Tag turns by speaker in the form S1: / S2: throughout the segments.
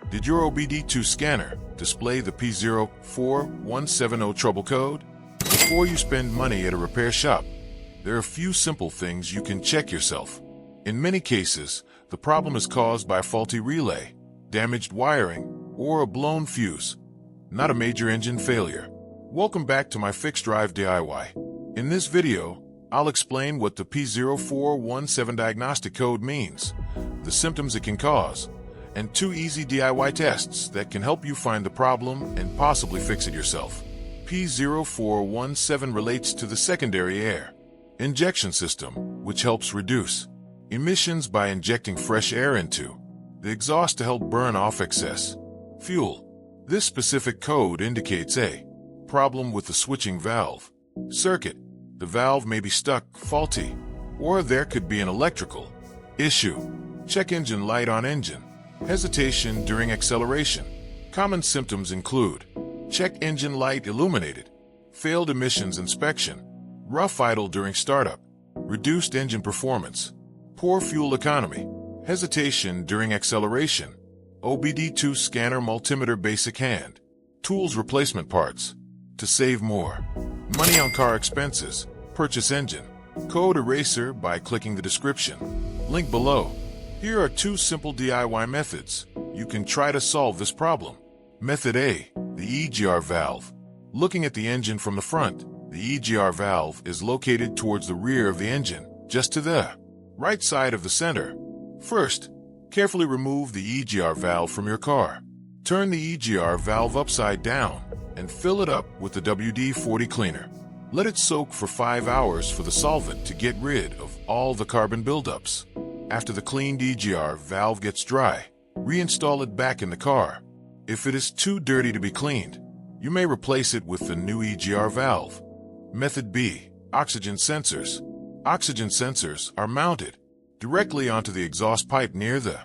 S1: Did your OBD2 scanner display the P0417 trouble code? Before you spend money at a repair shop, there are a few simple things you can check yourself. In many cases, the problem is caused by a faulty relay, damaged wiring, or a blown fuse, not a major engine failure. Welcome back to my FixDrive DIY. In this video, I'll explain what the P0417 diagnostic code means, the symptoms it can cause, and 2 easy DIY tests that can help you find the problem and possibly fix it yourself. P0417 relates to the secondary air injection system, which helps reduce emissions by injecting fresh air into the exhaust to help burn off excess fuel. This specific code indicates a problem with the switching valve circuit. The valve may be stuck, faulty, or there could be an electrical issue. Check engine light on engine. Hesitation during acceleration. Common symptoms include check engine light illuminated, failed emissions inspection, rough idle during startup, reduced engine performance, poor fuel economy, hesitation during acceleration, OBD2 scanner multimeter basic hand, tools replacement parts. To save more money on car expenses, purchase engine code eraser by clicking the description link below. Here are 2 simple DIY methods you can try to solve this problem. Method A, the EGR valve. Looking at the engine from the front, the EGR valve is located towards the rear of the engine, just to the right side of the center. First, carefully remove the EGR valve from your car. Turn the EGR valve upside down and fill it up with the WD-40 cleaner. Let it soak for 5 hours for the solvent to get rid of all the carbon buildups. After the cleaned EGR valve gets dry, reinstall it back in the car. If it is too dirty to be cleaned, you may replace it with the new EGR valve. Method B, oxygen sensors. Oxygen sensors are mounted directly onto the exhaust pipe near the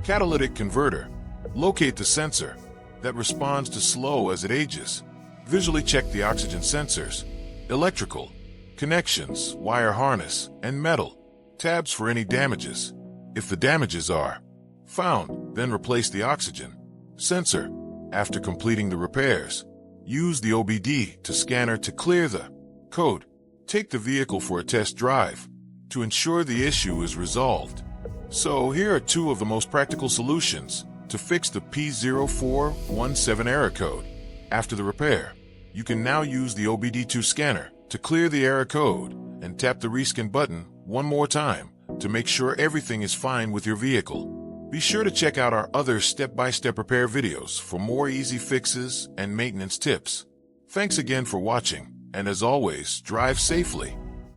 S1: catalytic converter. Locate the sensor that responds to slow as it ages. Visually check the oxygen sensors, electrical connections, wire harness, and metal tabs for any damages. If the damages are found, then replace the oxygen sensor. After completing the repairs, use the OBD2 scanner to clear the code. Take the vehicle for a test drive to ensure the issue is resolved. So here are 2 of the most practical solutions to fix the P0417 error code. After the repair, you can now use the OBD2 scanner to clear the error code and tap the rescan button one more time to make sure everything is fine with your vehicle. Be sure to check out our other step-by-step repair videos for more easy fixes and maintenance tips. Thanks again for watching, and as always, drive safely.